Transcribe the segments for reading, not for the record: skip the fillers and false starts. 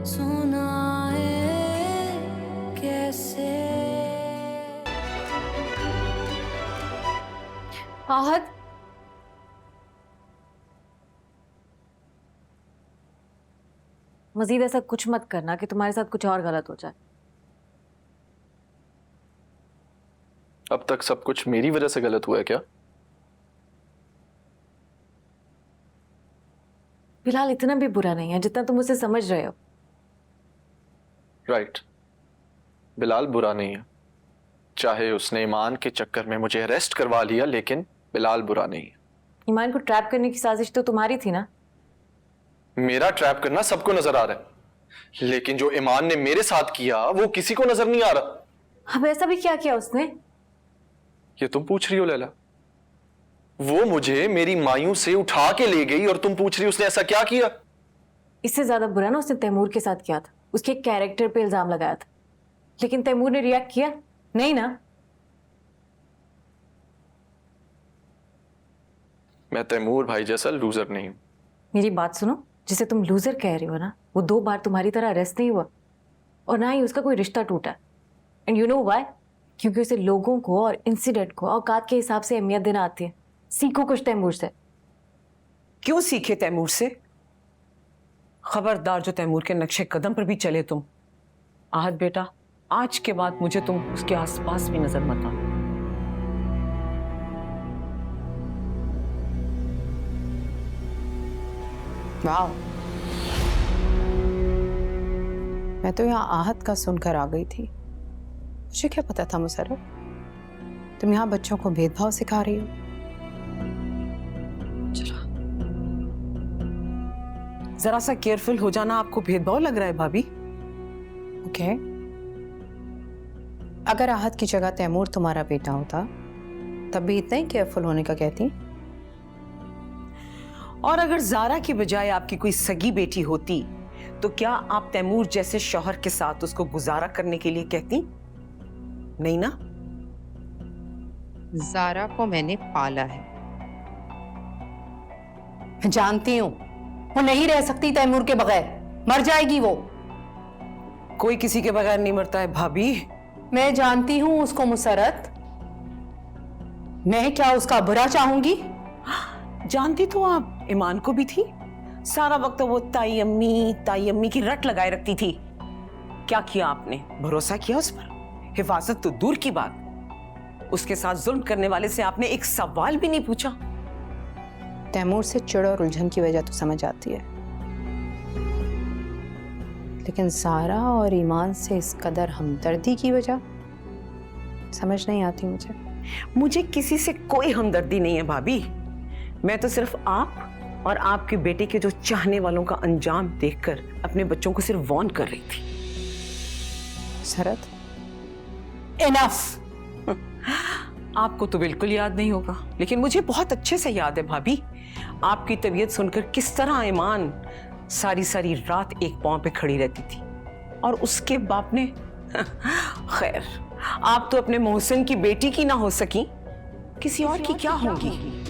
सुनाए कैसे। आहत, मजीद ऐसा कुछ मत करना कि तुम्हारे साथ कुछ और गलत हो जाए। अब तक सब कुछ मेरी वजह से गलत हुआ है क्या? बिलाल इतना भी बुरा नहीं है जितना तुम उसे समझ रहे हो। राइट, बिलाल बुरा नहीं है। चाहे उसने ईमान के चक्कर में मुझे अरेस्ट करवा लिया, लेकिन बिलाल बुरा नहीं है। ईमान को ट्रैप करने की साजिश तो तुम्हारी थी ना। मेरा ट्रैप करना सबको नजर आ रहा है, लेकिन जो ईमान ने मेरे साथ किया वो किसी को नजर नहीं आ रहा। अब ऐसा भी क्या किया उसने? ये तुम पूछ रही हो लैला? वो मुझे मेरी मायूं से उठा के ले गई और तुम पूछ रही हो उसने ऐसा क्या किया? इससे ज्यादा बुरा ना उसने तैमूर के साथ किया था। उसके कैरेक्टर पे इल्जाम लगाया था, लेकिन तैमूर ने रिएक्ट किया नहीं ना। मैं तैमूर भाई जैसा लूजर नहीं हूं। मेरी बात सुनो, जिसे तुम लूजर कह रही हो ना, वो 2 बार तुम्हारी तरह अरेस्ट नहीं हुआ और ना ही उसका कोई रिश्ता टूटा। And you know why? क्योंकि उसे लोगों को और इंसिडेंट को औकात के हिसाब से अहमियत देना आती है। सीखो कुछ तैमूर से। क्यों सीखे तैमूर से? खबरदार जो तैमूर के नक्शे कदम पर भी चले तुम। आहत बेटा, आज के बाद मुझे तुम उसके आसपास भी नजर मत आना। वाह, मैं तो यहाँ आहत का सुनकर आ गई थी। मुझे क्या पता था मुसर्रत, तुम यहाँ बच्चों को भेदभाव सिखा रही हो। चलो, जरा सा केयरफुल हो जाना। आपको भेदभाव लग रहा है भाभी? ओके, अगर आहत की जगह तैमूर तुम्हारा बेटा होता तब भी इतना ही केयरफुल होने का कहती। और अगर जारा की बजाय आपकी कोई सगी बेटी होती तो क्या आप तैमूर जैसे शौहर के साथ उसको गुजारा करने के लिए कहती? नहीं ना? ज़ारा को मैंने पाला है, मैं जानती हूँ वो नहीं रह सकती तैमूर के बगैर, मर जाएगी वो। कोई किसी के बगैर नहीं मरता है भाभी। मैं जानती हूँ उसको मुसर्रत, मैं क्या उसका बुरा चाहूंगी? जानती तो आप ईमान को भी थी। सारा वक्त तो वो ताई अम्मी की रट लगाए रखती थी। क्या किया आपने? भरोसा किया उस पर? हिफाजत तो दूर की बात, उसके साथ जुल्म करने वाले से आपने एक सवाल भी नहीं पूछा। तैमूर से चिड़ और उलझन की वजह तो समझ आती है, लेकिन ज़ारा और ईमान से इस कदर हमदर्दी की वजह समझ नहीं आती मुझे। मुझे किसी से कोई हमदर्दी नहीं है भाभी। मैं तो सिर्फ आप और आपके बेटे के जो चाहने वालों का अंजाम देखकर अपने बच्चों को सिर्फ वार्न कर रही थी। सरत, इनफ। आपको तो बिल्कुल याद नहीं होगा, लेकिन मुझे बहुत अच्छे से याद है भाभी। आपकी तबीयत सुनकर किस तरह ईमान सारी सारी रात एक पांव पे खड़ी रहती थी, और उसके बाप ने खैर, आप तो अपने मोहसिन की बेटी की ना हो सकी, किसी और की क्या होंगी?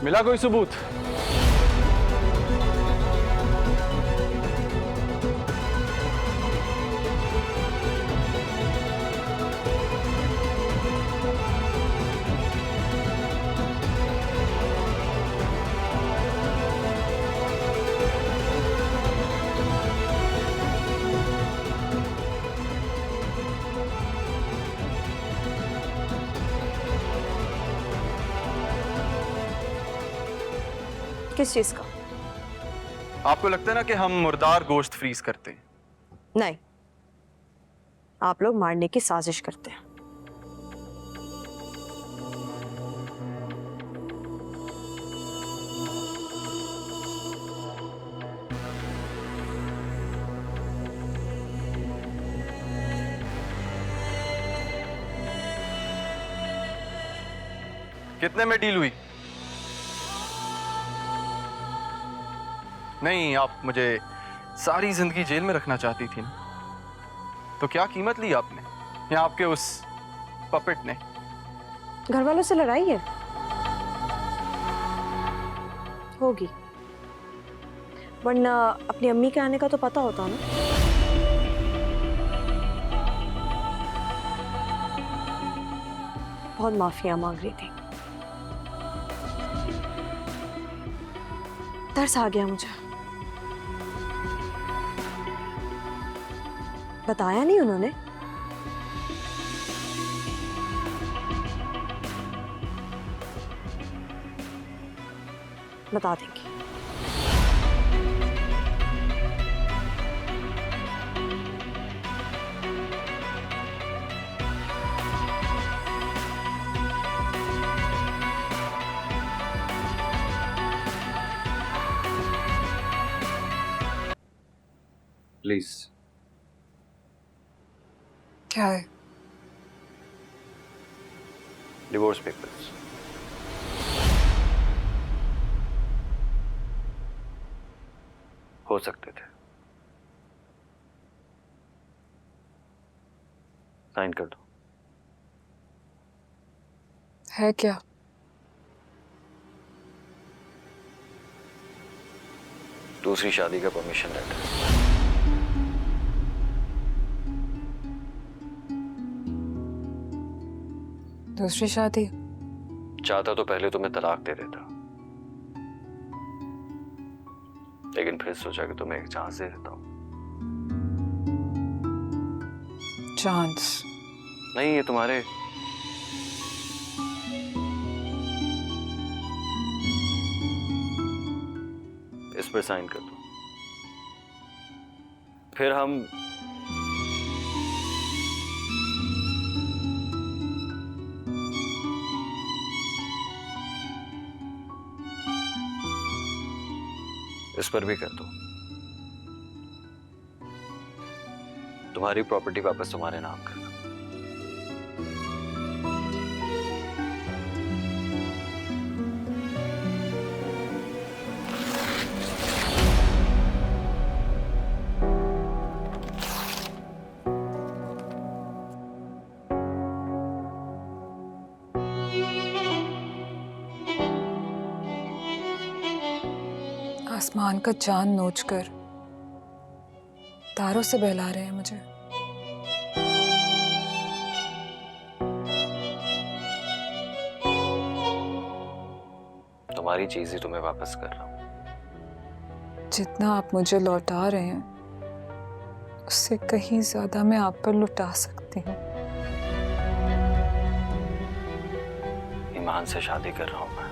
मिला कोई सबूत? किस चीज का? आपको लगता है ना कि हम मुर्दार गोश्त फ्रीज करते हैं? नहीं, आप लोग मारने की साजिश करते हैं। कितने में डील हुई? नहीं, आप मुझे सारी जिंदगी जेल में रखना चाहती थी ना, तो क्या कीमत ली आपने या आपके उस पपेट ने? घर वालों से लड़ाई है? होगी, वरना अपनी अम्मी के आने का तो पता होता ना। बहुत माफिया मांग रही थी। तरस आ गया मुझे। बताया नहीं उन्होंने? बता देंगी। प्लीज। क्या है? Divorce papers. हो सकते थे, साइन कर दो। है क्या? दूसरी शादी का परमिशन लेटर। दूसरी शादी? चाहता तो पहले तुम्हें तलाक दे देता, लेकिन फिर सोचा कि तुम्हें एक चांस दे देता हूं। चांस? नहीं, ये तुम्हारे इस पर साइन कर दो, फिर हम इस पर भी कर दो। तुम्हारी प्रॉपर्टी वापस तुम्हारे नाम करना। आसमान का चांद नोचकर तारों से बहला रहे हैं मुझे। तुम्हारी चीज ही तुम्हें वापस कर रहा हूं। जितना आप मुझे लौटा रहे हैं उससे कहीं ज्यादा मैं आप पर लुटा सकती हूँ। ईमान से शादी कर रहा हूं मैं।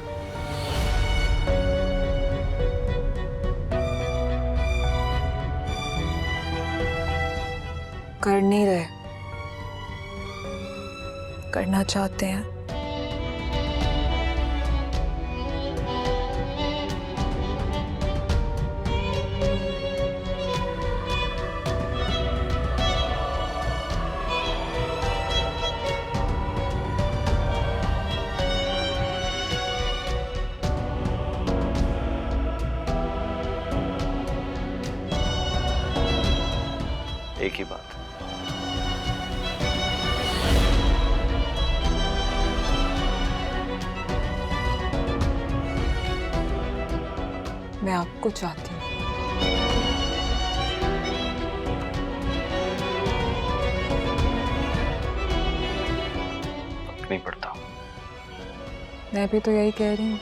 कर नहीं रहे, करना चाहते हैं। एक ही बात। मैं आपको चाहती हूँ। फर्क नहीं पड़ता। मैं भी तो यही कह रही हूँ,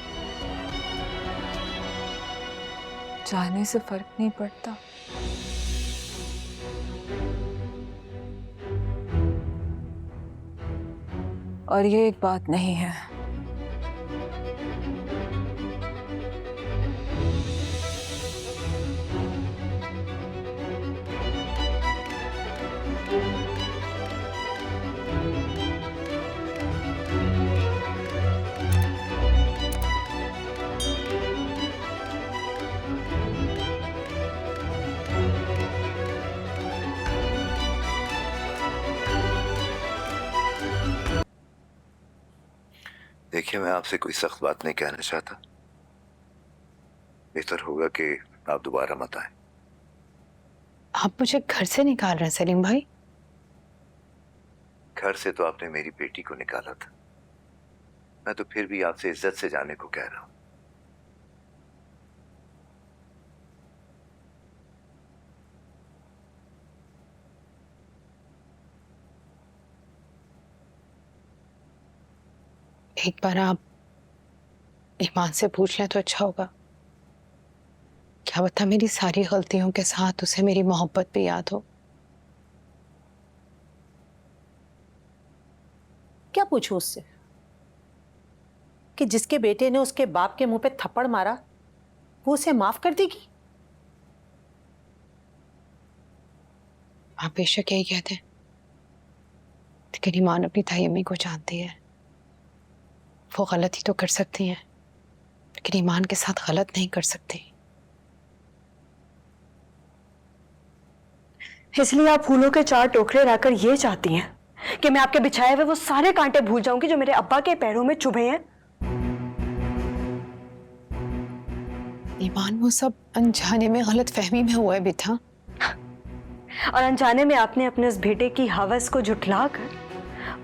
चाहने से फर्क नहीं पड़ता। और ये एक बात नहीं है। देखिए, मैं आपसे कोई सख्त बात नहीं कहना चाहता। बेहतर होगा कि आप दोबारा मत आए। आप मुझे घर से निकाल रहे हैं सलीम भाई? घर से तो आपने मेरी बेटी को निकाला था, मैं तो फिर भी आपसे इज्जत से जाने को कह रहा हूं। एक बार आप ईमान से पूछ लें तो अच्छा होगा। क्या बता मेरी सारी गलतियों के साथ उसे मेरी मोहब्बत भी याद हो। क्या पूछूं उससे कि जिसके बेटे ने उसके बाप के मुंह पे थप्पड़ मारा वो उसे माफ कर देगी? आप बेशक यही कहते हैं, लेकिन ईमान अपनी ताई अम्मी को जानती है। वो गलती तो कर सकती हैं, लेकिन ईमान के साथ गलत नहीं कर सकती। इसलिए आप फूलों के 4 टोकरे लाकर ये चाहती हैं कि मैं आपके बिछाए हुए वो सारे कांटे भूल जाऊंगी जो मेरे अब्बा के पैरों में चुभे हैं? ईमान, वो सब अनजाने में गलत फहमी में हुआ है बेटा। और अनजाने में आपने अपने उस बेटे की हवस को झुठलाकर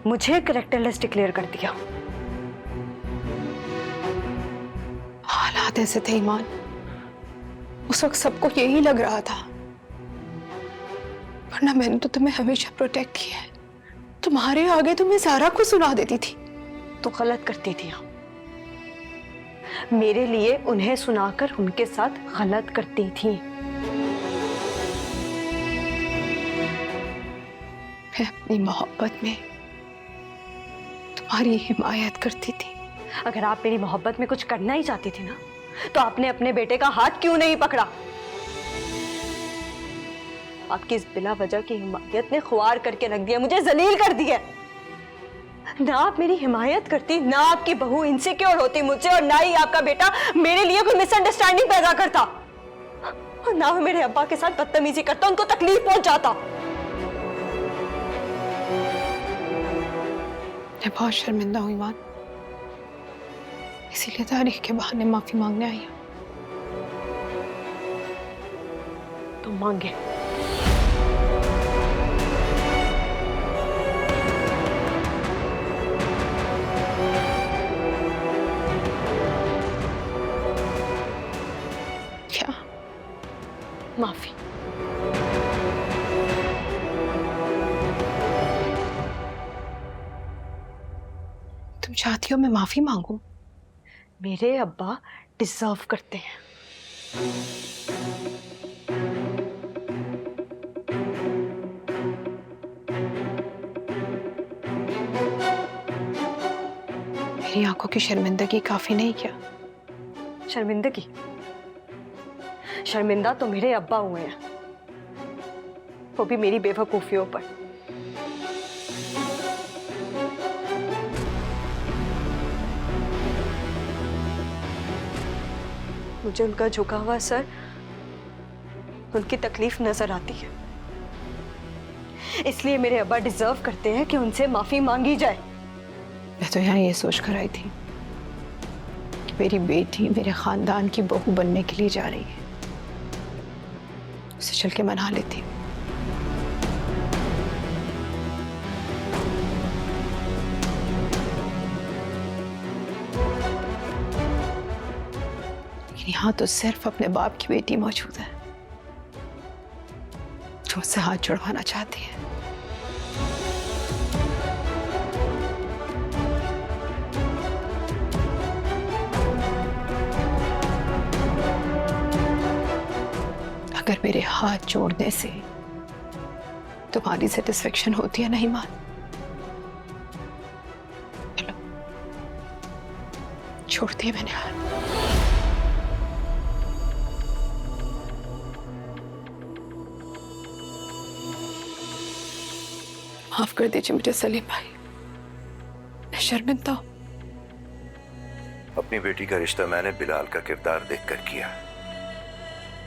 मुझे कैरेक्टरलेस डिक्लेयर कर दिया। हालात ऐसे थे ईमान, उस वक्त सबको यही लग रहा था, वरना मैंने तो तुम्हें हमेशा प्रोटेक्ट किया है। तुम्हारे आगे तो मैं सारा कुछ सुना देती थी। तो गलत करती थी आप, मेरे लिए उन्हें सुनाकर उनके साथ गलत करती थी। मैं अपनी मोहब्बत में तुम्हारी हिमायत करती थी। अगर आप मेरी मोहब्बत में कुछ करना ही चाहती थी ना, तो आपने अपने बेटे का हाथ क्यों नहीं पकड़ा? आपकी इस बिला वजह की हिमायत ने ख्वार करके रख दिया, मुझे जलील कर दिया। ना आप मेरी हिमायत करती, ना आपकी बहू इनसिक्योर होती मुझसे, और ना ही आपका बेटा मेरे लिए कोई मिसअंडरस्टैंडिंग पैदा करता, और ना वो मेरे अब्बा के साथ बदतमीजी करता, उनको तकलीफ पहुंचाता। मैं बहुत शर्मिंदा हूँ ईमान, इसीलिए तारीख के बहाने माफी मांगने आई हूँ। तो मांगे। क्या? माफी। तुम चाहती हो मैं माफी मांगू? मेरे अब्बा डिजर्व करते हैं। मेरी आंखों की शर्मिंदगी काफी नहीं क्या? शर्मिंदगी? शर्मिंदा तो मेरे अब्बा हुए हैं, वो भी मेरी बेवकूफियों पर। मुझे उनका झुका हुआ सर, उनकी तकलीफ नजर आती है, इसलिए मेरे अब्बा डिजर्व करते हैं कि उनसे माफी मांगी जाए। मैं तो यहाँ ये सोच कर आई थी कि मेरी बेटी मेरे खानदान की बहू बनने के लिए जा रही है, उसे चल के मना लेती हूँ। लेकिन यहाँ तो सिर्फ अपने बाप की बेटी मौजूद है जो उससे हाथ जुड़वाना चाहती है। अगर मेरे हाथ जोड़ने से तुम्हारी सेटिस्फेक्शन होती है नहीं मान, चलो छोड़ दिए मैंने हाथ। माफ कर दीजिए मुझे सलीम भाई, मैं शर्मिंदा हूं। अपनी बेटी का रिश्ता मैंने बिलाल का किरदार देखकर किया,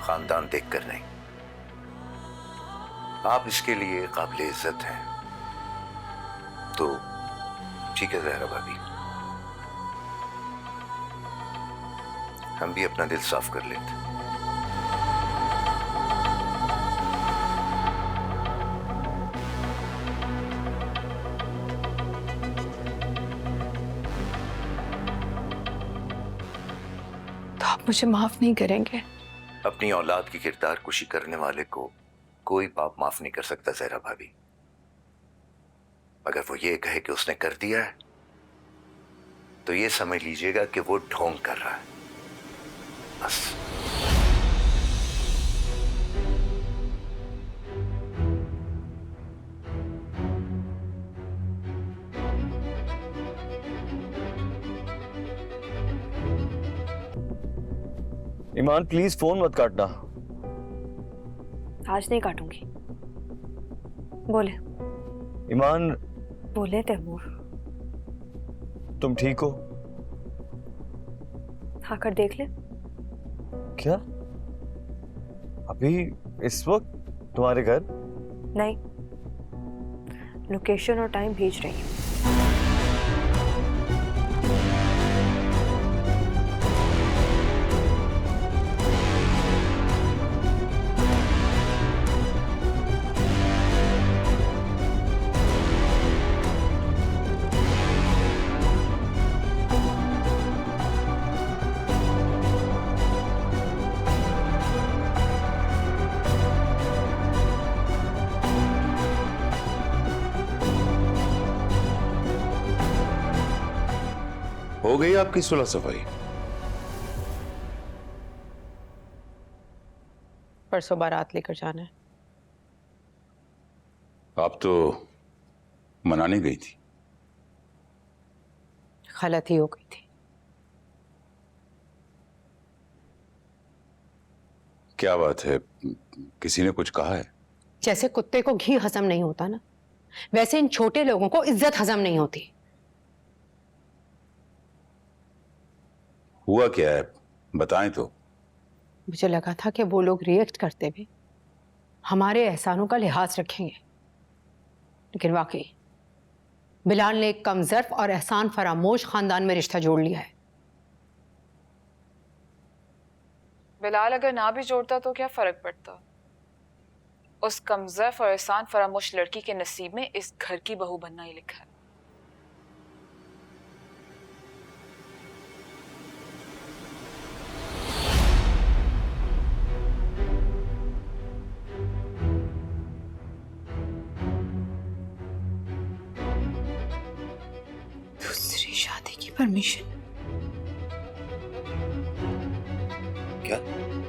खानदान देखकर नहीं। आप इसके लिए काबिल इज्जत हैं, तो ठीक है जहरा भाभी, हम भी अपना दिल साफ कर लेते। तो आप मुझे माफ नहीं करेंगे? अपनी औलाद की किरदार कुशी करने वाले को कोई बाप माफ नहीं कर सकता जहरा भाभी। अगर वो ये कहे कि उसने कर दिया है तो ये समझ लीजिएगा कि वो ढोंग कर रहा है, बस। ईमान प्लीज फोन मत काटना। आज नहीं काटूंगी। बोले ईमान बोले तैमूर, तुम ठीक हो? आकर देख ले। क्या अभी इस वक्त तुम्हारे घर? नहीं, लोकेशन और टाइम भेज रही हूँ। हो गई आपकी सुलह सफाई? परसों बारात लेकर जाना है। आप तो मनाने गई थी। गलती हो गई थी। क्या बात है, किसी ने कुछ कहा है? जैसे कुत्ते को घी हजम नहीं होता ना, वैसे इन छोटे लोगों को इज्जत हजम नहीं होती। हुआ क्या है, बताएं तो। मुझे लगा था कि वो लोग रिएक्ट करते भी हमारे एहसानों का लिहाज रखेंगे, लेकिन वाकई बिलाल ने एक कमजर्फ और एहसान फरामोश खानदान में रिश्ता जोड़ लिया है। बिलाल अगर ना भी जोड़ता तो क्या फर्क पड़ता? उस कमजर्फ और एहसान फरामोश लड़की के नसीब में इस घर की बहू बनना ही लिखा है। दूसरी शादी की परमिशन?